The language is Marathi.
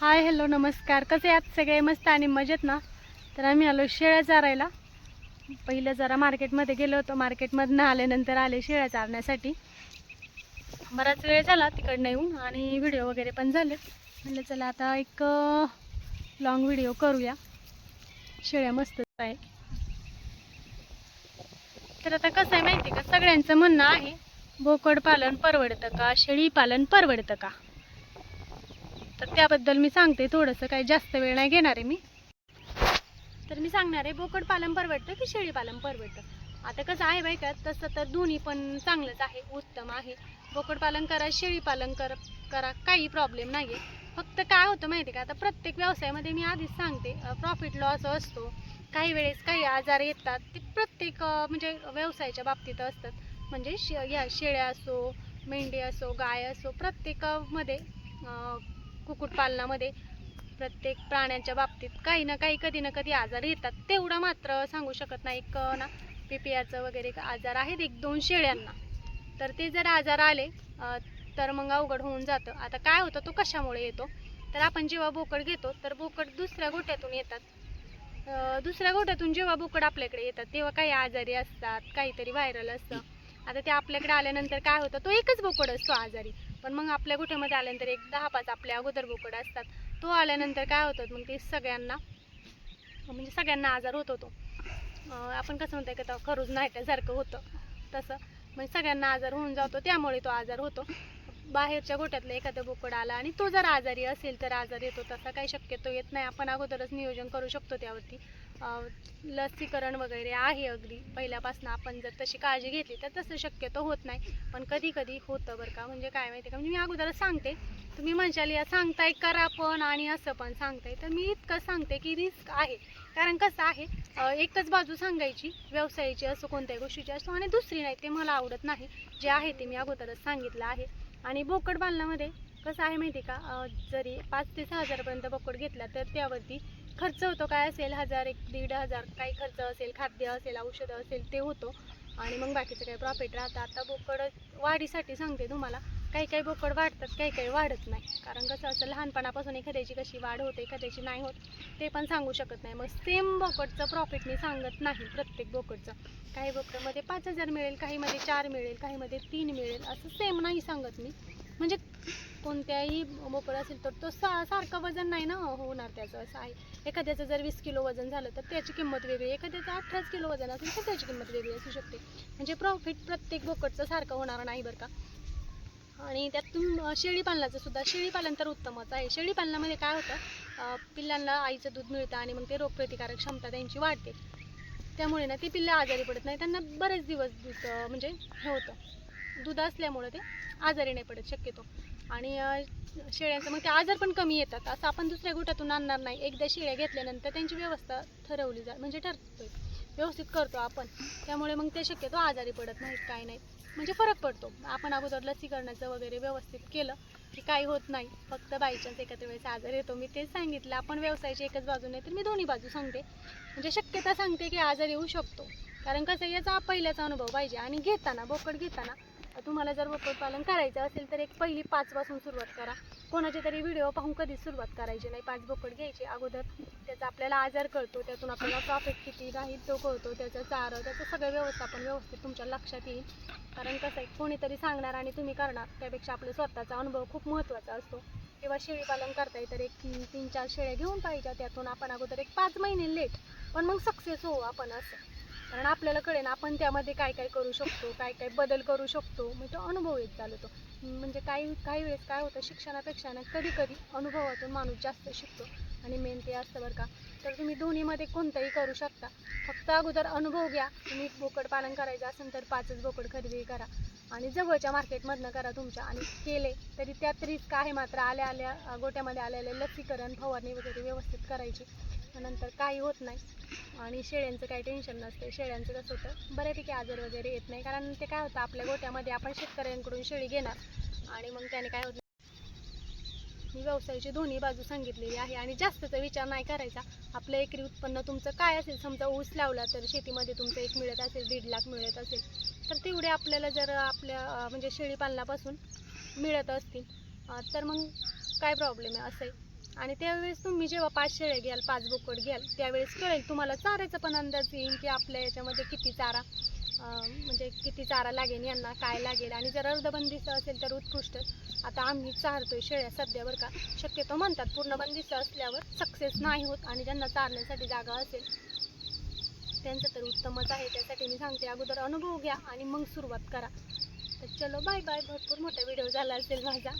हाय हॅलो नमस्कार. कसे आहात सगळे? मस्त आणि मजेत ना? तर आम्ही आलो शेळ्या चारायला. पहिलं जरा मार्केटमध्ये गेलो होतो. मार्केटमधनं आल्यानंतर आले शेळ्या चारण्यासाठी. बराच वेळ झाला तिकडनं येऊन आणि व्हिडिओ वगैरे पण झाले. म्हणलं चला आता एक लॉंग व्हिडिओ करूया. शेळ्या मस्त आहे. तर आता कसं आहे माहिती का, सगळ्यांचं म्हणणं आहे बोकड पालन परवडतं का, शेळी पालन परवडतं का? तर त्याबद्दल मी सांगते थोडंसं. काही जास्त वेळ नाही घेणार आहे मी. तर मी सांगणार आहे बोकड पालन परवडतं की शेळी पालन परवडतं. आता कसं आहे बाई का, तसं तर दोन्ही पण चांगलंच आहे, उत्तम आहे. बोकड पालन करा, शेळी पालन करा, काही प्रॉब्लेम नाही आहे. फक्त काय होतं माहिती का, आता प्रत्येक व्यवसायामध्ये मी आधीच सांगते प्रॉफिट लॉस असतो. काही वेळेस काही आजार येतात, ते प्रत्येक म्हणजे व्यवसायाच्या बाबतीत असतात. म्हणजे या शेळ्या असो, मेंढी असो, गाय असो, प्रत्येकामध्ये कुक्कुटपालनामध्ये प्रत्येक प्राण्यांच्या बाबतीत काही ना काही कधी ना कधी आजार येतात. तेवढा मात्र सांगू शकत नाही ना पिपियाचं वगैरे आजार आहेत 1-2 शेळ्यांना. तर ते जर आजार आले तर मग अवघड होऊन जातं. आता काय होतं, तो कशामुळे येतो, तर आपण जेव्हा बोकड घेतो तर बोकड दुसऱ्या गोठ्यातून येतात. दुसऱ्या गोठ्यातून जेव्हा बोकड आपल्याकडे येतात तेव्हा काही आजारी असतात, काहीतरी व्हायरल असतं. आता ते आपल्याकडे आल्यानंतर काय होतं, तो एकच बोकड असतो आजारी. पण मग आपल्या गोठ्यामध्ये आल्यानंतर एक 10-5 आपल्या अगोदर बोकड असतात. तो आल्यानंतर काय होतं, मग ते सगळ्यांना म्हणजे सगळ्यांना आजार होत होतो. आपण कसं म्हणताय का, खरूज नाहील्यासारखं होतं तसं. म्हणजे सगळ्यांना आजार होऊन जातो, त्यामुळे तो आजार होतो. बाहेरच्या गोठ्यातला एखादा बोकड आला आणि तो जर आजारी असेल तर आजार येतो, तसा काही शक्यतो येत नाही. आपण अगोदरच नियोजन करू शकतो त्यावरती. लसीकरण वगैरे आहे अगदी पहिल्यापासून. आपण जर तशी काळजी घेतली तर तसं शक्यतो होत नाही. पण कधी कधी होतं बरं का. म्हणजे काय माहिती का, म्हणजे मी अगोदरच सांगते, तुम्ही म्हणशाल या सांगताय करा पण आणि असं पण सांगताय, तर मी इतकं सांगते की रिस्क आहे. कारण कसं आहे, एकच बाजू सांगायची व्यवसायाची असो, कोणत्याही गोष्टीची असो, आणि दुसरी नाही, ते मला आवडत नाही. जे आहे ते मी अगोदरच सांगितलं आहे. आणि बोकड पालनामध्ये कसं आहे माहिती का, जरी 5 ते 6 हजारापर्यंत बोकड घेतला तर त्यावरती खर्च होतो. काय असेल 1000-1,500 काही खर्च असेल, खाद्य असेल, औषधं असेल, ते होतो. आणि मग बाकीचं काही प्रॉफिट राहतं. आता बोकड वाढीसाठी सांगते तुम्हाला, काही काही बोकड वाढतात, काही काही वाढत नाही. कारण कसं असं, लहानपणापासून एखाद्याची कशी वाढ होते, एखाद्याची नाही होत, ते पण सांगू शकत नाही. मग सेम बोकडचं प्रॉफिट मी सांगत नाही प्रत्येक बोकडचं. काही बोकडामध्ये 5000 मिळेल, काहीमध्ये 4 मिळेल, काहीमध्ये 3 मिळेल, असं सेम नाही सांगत मी. म्हणजे कोणत्याही बोकड असेल तर तो सारखं वजन नाही ना होणार त्याचं, असं आहे. एखाद्याचं जर 20 किलो वजन झालं तर त्याची किंमत वेगळी, एखाद्याचं 18 किलो वजन असेल तर त्याची किंमत वेगळी असू शकते. म्हणजे प्रॉफिट प्रत्येक बोकडचं सारखं होणार नाही बरं का. आणि त्यातून शेळी पालनाचं सुद्धा, शेळी पालन तर उत्तमच आहे. शेळी पालनामध्ये काय होतं, पिल्लांना आईचं दूध मिळतं आणि मग ते रोगप्रतिकारक क्षमता त्यांची वाढते. त्यामुळे ना ती पिल्लं आजारी पडत नाही. त्यांना बरेच दिवस दूध म्हणजे हे होतं, दूध असल्यामुळे ते आजारी नाही पडत शक्यतो. आणि शेळ्यांचं मग ते आजार पण कमी येतात. असं आपण दुसऱ्या गोठ्यातून आणणार नाही. एकदा शेळ्या घेतल्यानंतर त्यांची व्यवस्था ठरवली म्हणजे ठरतोय, व्यवस्थित करतो आपण. त्यामुळे मग ते शक्यतो आजारी पडत नाहीत, काय नाही. म्हणजे फरक पडतो. आपण अगोदर लसीकरणाचं वगैरे व्यवस्थित केलं की काही होत नाही. फक्त बाय चान्स एखाद्या वेळेस आजार येतो. मी तेच सांगितलं, आपण व्यवसायाची एकच बाजू नाही तर मी दोन्ही बाजू सांगते. म्हणजे शक्यता सांगते की आजार येऊ शकतो. कारण कसं, याचा पहिल्याचा अनुभव पाहिजे. आणि घेताना बोकड घेताना तुम्हाला जर बोकड पालन करायचं असेल तर एक पहिली 5 पासून सुरुवात करा. कोणाचे तरी व्हिडिओ पाहून कधीच सुरुवात करायची नाही. 5 बोकड घ्यायचे अगोदर. त्याचा आपल्याला आजार कळतो, त्यातून आपल्याला प्रॉफिट किती राहील तो कळतो, त्याचं चारं, त्याचं सगळं व्यवस्थापन व्यवस्थित तुमच्या लक्षात येईल. कारण कसं आहे, कोणीतरी सांगणार आणि तुम्ही करणार, त्यापेक्षा आपला स्वतःचा अनुभव खूप महत्त्वाचा असतो. तेव्हा शेळी पालन करताय तर एक 3-4 शेळ्या घेऊन पाहिजे. त्यातून आपण अगोदर एक 5 महिने लेट पण मग सक्सेस होऊ आपण असं. कारण आपल्याला कळेल आपण त्यामध्ये काय काय करू शकतो, काय काय बदल करू शकतो. म्हणजे तो अनुभव येत चालतो. म्हणजे काही वेळेस काय होतं, शिक्षणापेक्षा ना कधी कधी अनुभवातून माणूस जास्त शिकतो. आणि मेन ते असतं बरं का. तर तुम्ही दोन्हीमध्ये कोणतंही करू शकता. फक्त अगोदर अनुभव घ्या. तुम्ही बोकड पालन करायचं असेल तर 5च बोकड खरेदी करा आणि जवळच्या मार्केटमधनं करा तुमच्या. आणि केले तरी त्यात रिस्क आहे मात्र. आल्या गोट्यामध्ये आलेले लसीकरण, फवारणी वगैरे व्यवस्थित करायची, नंतर काही होत नाही. आणि शेळ्यांचं काही टेन्शन नसते. शेळ्यांचं कसं होतं, बऱ्यापैकी आजार वगैरे येत नाही. कारण ते काय होतं, आपल्या गोट्यामध्ये आपण शेतकऱ्यांकडून शेळी घेणार आणि मग त्याने काय होतं, मी व्यवसायाची दोन्ही बाजू सांगितलेली आहे. आणि जास्तचा विचार नाही करायचा. आपलं एकरी उत्पन्न तुमचं काय असेल, समजा ऊस लावला तर शेतीमध्ये तुमचं एक मिळत असेल, 1.5 लाख मिळत असेल, तर तेवढे आपल्याला जर आपल्या म्हणजे शेळी पालनापासून मिळत असतील तर मग काय प्रॉब्लेम आहे. असं आहे, आणि त्यावेळेस तुम्ही जेव्हा 5 शेळ्या घ्याल, 5 बोकड घ्याल, त्यावेळेस कळेल तुम्हाला चाऱ्याचा पण अंदाज येईल की आपल्या याच्यामध्ये किती चारा म्हणजे किती चारा लागेल, यांना काय लागेल. आणि जर अर्धबंदिस्त असेल तर उत्कृष्ट. आता आम्ही चारतोय शेळ्या सध्या बरं का. शक्यतो म्हणतात पूर्ण बंदिस्त असल्यावर सक्सेस नाही होत, आणि ज्यांना चारण्यासाठी जागा असेल त्यांचं तर उत्तमच आहे. त्यासाठी मी सांगते अगोदर अनुभव घ्या आणि मग सुरुवात करा. तर चलो बाय बाय. भरपूर मोठा व्हिडिओ झाला असेल माझा.